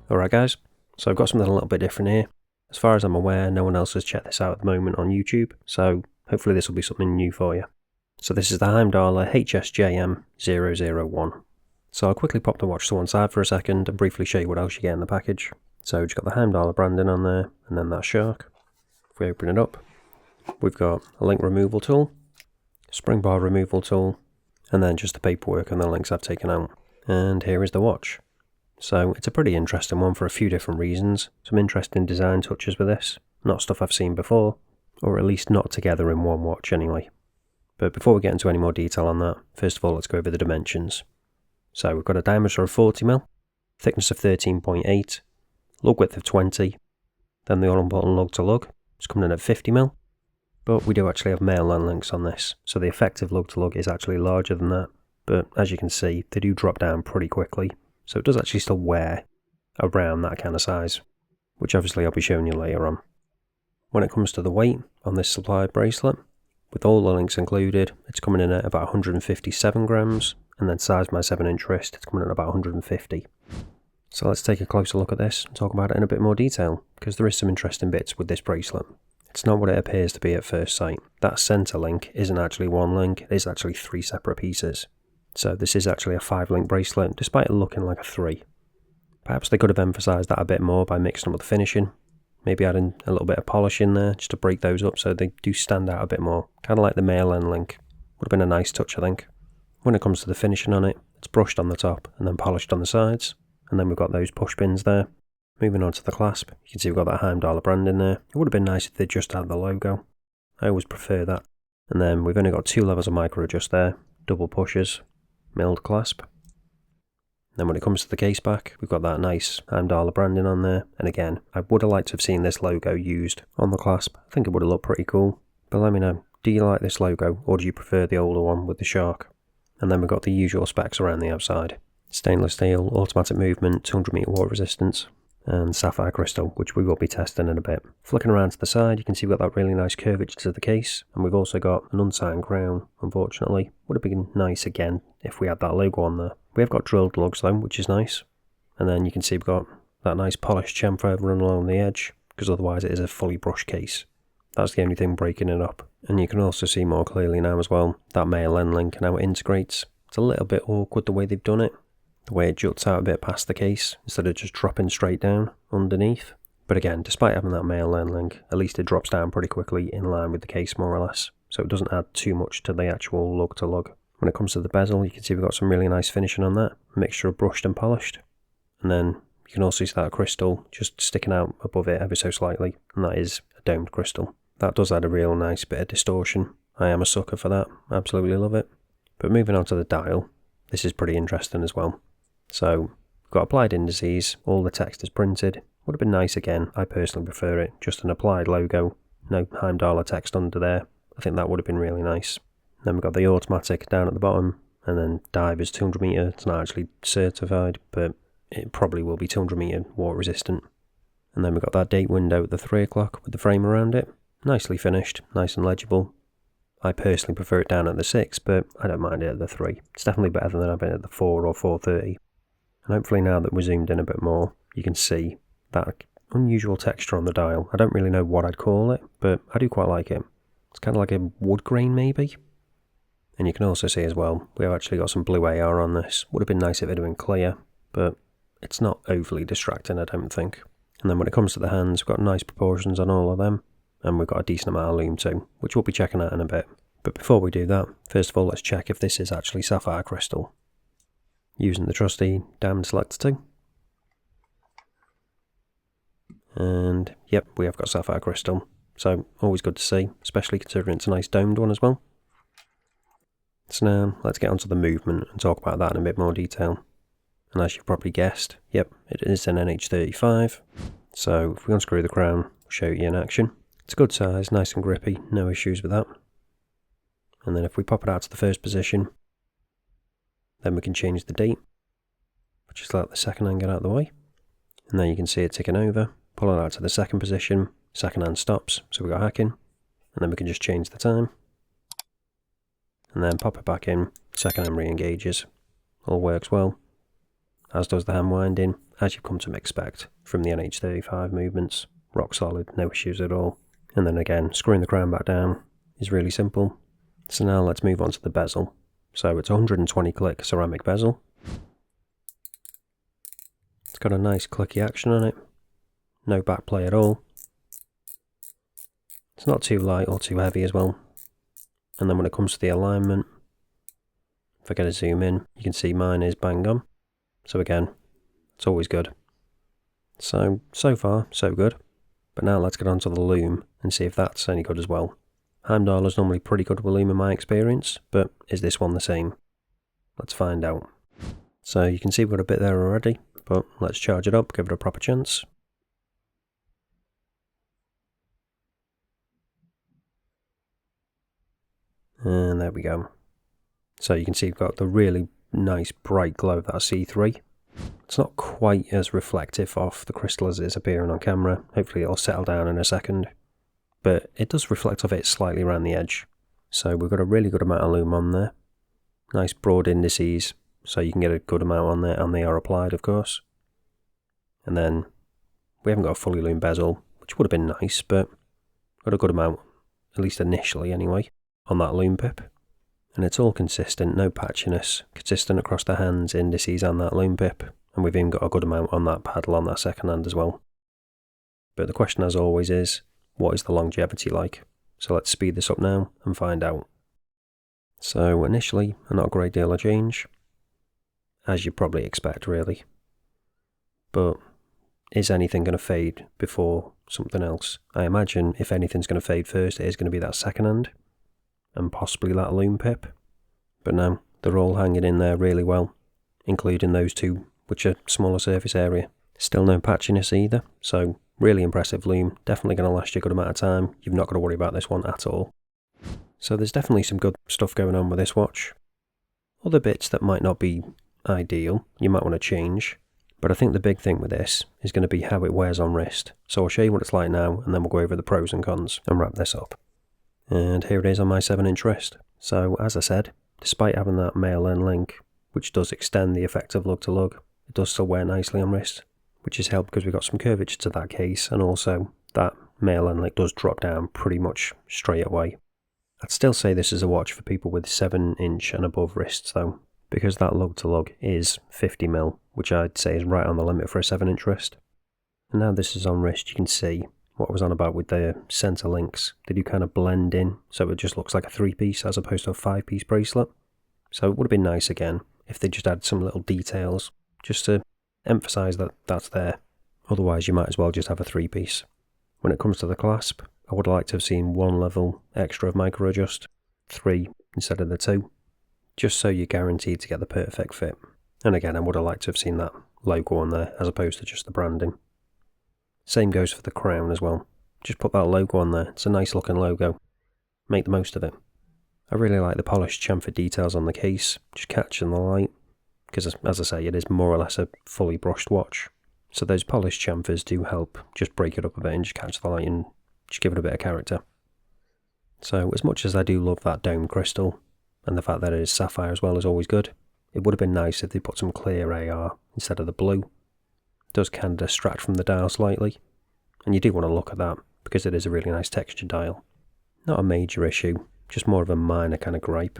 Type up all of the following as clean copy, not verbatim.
Alright guys, so I've got something a little bit different here. As far as I'm aware, no one else has checked this out at the moment on YouTube, so hopefully this will be something new for you. So this is the Heimdallr HSJM001. So I'll quickly pop the watch to one side for a second and briefly show you what else you get in the package. So we've got the Heimdallr branding on there, and then that shark. If we open it up, we've got a link removal tool, spring bar removal tool, and then just the paperwork and the links I've taken out. And here is the watch. So it's a pretty interesting one for a few different reasons. Some interesting design touches with this, not stuff I've seen before, or at least not together in one watch anyway. But before we get into any more detail on that, first of all let's go over the dimensions. So we've got a diameter of 40mm, thickness of 13.8, lug width of 20, then the on-button lug to lug is coming in at 50mm, but we do actually have male land links on this, so the effective lug to lug is actually larger than that, but as you can see they do drop down pretty quickly. So it does actually still wear around that kind of size, which obviously I'll be showing you later on. When it comes to the weight on this supplied bracelet, with all the links included, it's coming in at about 157 grams, and then sized my 7-inch wrist, it's coming in at about 150. So let's take a closer look at this and talk about it in a bit more detail, because there is some interesting bits with this bracelet. It's not what it appears to be at first sight. That centre link isn't actually one link, it is actually 3 separate pieces. So this is actually a 5-link bracelet, despite it looking like a 3. Perhaps they could have emphasised that a bit more by mixing up with the finishing. Maybe adding a little bit of polish in there, just to break those up so they do stand out a bit more. Kind of like the male end link. Would have been a nice touch, I think. When it comes to the finishing on it, it's brushed on the top and then polished on the sides. And then we've got those push pins there. Moving on to the clasp, you can see we've got that Heimdallr brand in there. It would have been nice if they just had the logo. I always prefer that. And then we've only got 2 levels of micro adjust there, double pushers, milled clasp. Then when it comes to the case back, we've got that nice Heimdallr branding on there, and again, I would have liked to have seen this logo used on the clasp. I think it would have looked pretty cool, but let me know, do you like this logo, or do you prefer the older one with the shark? And then we've got the usual specs around the outside. Stainless steel, automatic movement, 200 meter water resistance, and sapphire crystal, which we will be testing in a bit. Flicking around to the side, you can see we've got that really nice curvature to the case, and we've also got an unsigned crown, unfortunately. Would have been nice again if we had that logo on there. We have got drilled lugs though, which is nice. And then you can see we've got that nice polished chamfer running along the edge, because otherwise it is a fully brushed case. That's the only thing breaking it up. And you can also see more clearly now as well, that male end link and how it integrates. It's a little bit awkward the way they've done it. The way it juts out a bit past the case, instead of just dropping straight down underneath. But again, despite having that male end link, at least it drops down pretty quickly in line with the case more or less. So it doesn't add too much to the actual lug to lug. When it comes to the bezel, you can see we've got some really nice finishing on that. A mixture of brushed and polished. And then you can also see that crystal just sticking out above it ever so slightly. And that is a domed crystal. That does add a real nice bit of distortion. I am a sucker for that. Absolutely love it. But moving on to the dial, this is pretty interesting as well. So we've got applied indices, all the text is printed. Would have been nice again, I personally prefer it. Just an applied logo, no Heimdallr text under there. I think that would have been really nice. Then we've got the automatic down at the bottom, and then dive is 200 meter. It's not actually certified, but it probably will be 200 meter water resistant. And then we've got that date window at the 3 o'clock with the frame around it. Nicely finished, nice and legible. I personally prefer it down at the 6, but I don't mind it at the 3. It's definitely better than having it at the 4 or 4:30. And hopefully now that we're zoomed in a bit more, you can see that unusual texture on the dial. I don't really know what I'd call it, but I do quite like it. It's kind of like a wood grain maybe. And you can also see as well, we have actually got some blue AR on this. Would have been nice if it had been clear, but it's not overly distracting, I don't think. And then when it comes to the hands, we've got nice proportions on all of them. And we've got a decent amount of lume too, which we'll be checking out in a bit. But before we do that, first of all let's check if this is actually sapphire crystal. Using the trusty diamond selector tool. And yep, we have got sapphire crystal. So always good to see, especially considering it's a nice domed one as well. So now let's get onto the movement and talk about that in a bit more detail. And as you've probably guessed, yep, it is an NH35. So if we unscrew the crown, I'll show you in action. It's a good size, nice and grippy, no issues with that. And then if we pop it out to the first position, then we can change the date. Just let the second hand get out of the way. And then you can see it ticking over. Pull it out to the second position, second hand stops, so we've got hacking. And then we can just change the time. And then pop it back in, second hand re-engages. All works well. As does the hand winding, as you've come to expect from the NH35 movements. Rock solid, no issues at all. And then again, screwing the crown back down is really simple. So now let's move on to the bezel. So it's a 120 click ceramic bezel. It's got a nice clicky action on it. No back play at all. It's not too light or too heavy as well. And then when it comes to the alignment, if I get a zoom in, you can see mine is bang on. So again, it's always good. So far, so good. But now let's get on to the Lume and see if that's any good as well. Heimdallr is normally pretty good with Lume in my experience, but is this one the same? Let's find out. So you can see we've got a bit there already, but let's charge it up, give it a proper chance. And there we go. So you can see we've got the really nice bright glow of that C3. It's not quite as reflective off the crystal as it is appearing on camera. Hopefully it'll settle down in a second. But it does reflect off it slightly around the edge. So we've got a really good amount of lume on there. Nice broad indices, so you can get a good amount on there, and they are applied of course. And then we haven't got a fully lume bezel, which would have been nice, but got a good amount, at least initially anyway, on that lume pip. And it's all consistent, no patchiness, consistent across the hands, indices and that lume pip. And we've even got a good amount on that paddle on that second hand as well. But the question as always is, what is the longevity like? So let's speed this up now and find out. So initially, not a great deal of change, as you probably expect really. But is anything going to fade before something else? I imagine if anything's going to fade first, it is going to be that second hand, and possibly that lume pip. But no, they're all hanging in there really well, including those two, which are smaller surface area. Still no patchiness either, so really impressive lume, definitely going to last you a good amount of time. You've not got to worry about this one at all. So there's definitely some good stuff going on with this watch. Other bits that might not be ideal, you might want to change, but I think the big thing with this is going to be how it wears on wrist. So I'll show you what it's like now, and then we'll go over the pros and cons and wrap this up. And here it is on my 7-inch wrist. So as I said, despite having that male end link, which does extend the effect of lug to lug, it does still wear nicely on wrist, which has helped because we've got some curvature to that case, and also that male end link does drop down pretty much straight away. I'd still say this is a watch for people with 7-inch and above wrists though, because that lug to lug is 50mm, which I'd say is right on the limit for a 7-inch wrist. And now this is on wrist, you can see what I was on about with the centre links. They do kind of blend in, so it just looks like a 3-piece as opposed to a 5-piece bracelet. So it would have been nice again if they just had some little details, just to emphasise that that's there. Otherwise you might as well just have a 3-piece. When it comes to the clasp, I would like to have seen 1 level extra of micro adjust, 3 instead of the 2, just so you're guaranteed to get the perfect fit. And again, I would have liked to have seen that logo on there as opposed to just the branding. Same goes for the crown as well. Just put that logo on there, it's a nice looking logo. Make the most of it. I really like the polished chamfer details on the case, just catching the light, because as I say, it is more or less a fully brushed watch. So those polished chamfers do help just break it up a bit and just catch the light and just give it a bit of character. So as much as I do love that dome crystal, and the fact that it is sapphire as well is always good, it would have been nice if they put some clear AR instead of the blue. It does kind of distract from the dial slightly, and you do want to look at that because it is a really nice textured dial. Not a major issue, just more of a minor kind of gripe.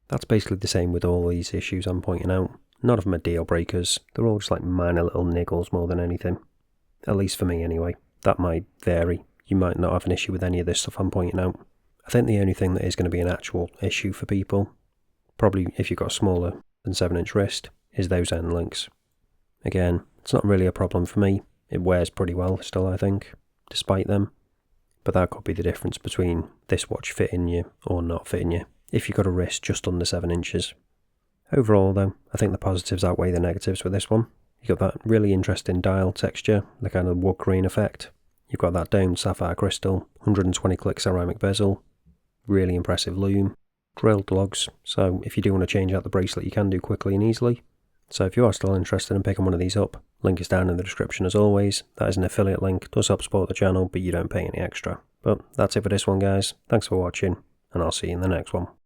That's basically the same with all these issues I'm pointing out. None of them are deal breakers, they're all just like minor little niggles more than anything. At least for me anyway. That might vary. You might not have an issue with any of this stuff I'm pointing out. I think the only thing that is going to be an actual issue for people, probably if you've got a smaller than 7-inch wrist, is those end links. Again, it's not really a problem for me. It wears pretty well still, I think, despite them. But that could be the difference between this watch fitting you or not fitting you, if you've got a wrist just under 7 inches. Overall though, I think the positives outweigh the negatives with this one. You've got that really interesting dial texture, the kind of wood grain effect. You've got that domed sapphire crystal, 120 click ceramic bezel, really impressive lume, drilled lugs, so if you do want to change out the bracelet you can do quickly and easily. So if you are still interested in picking one of these up, link is down in the description as always. That is an affiliate link, does help support the channel, but you don't pay any extra. But that's it for this one guys, thanks for watching, and I'll see you in the next one.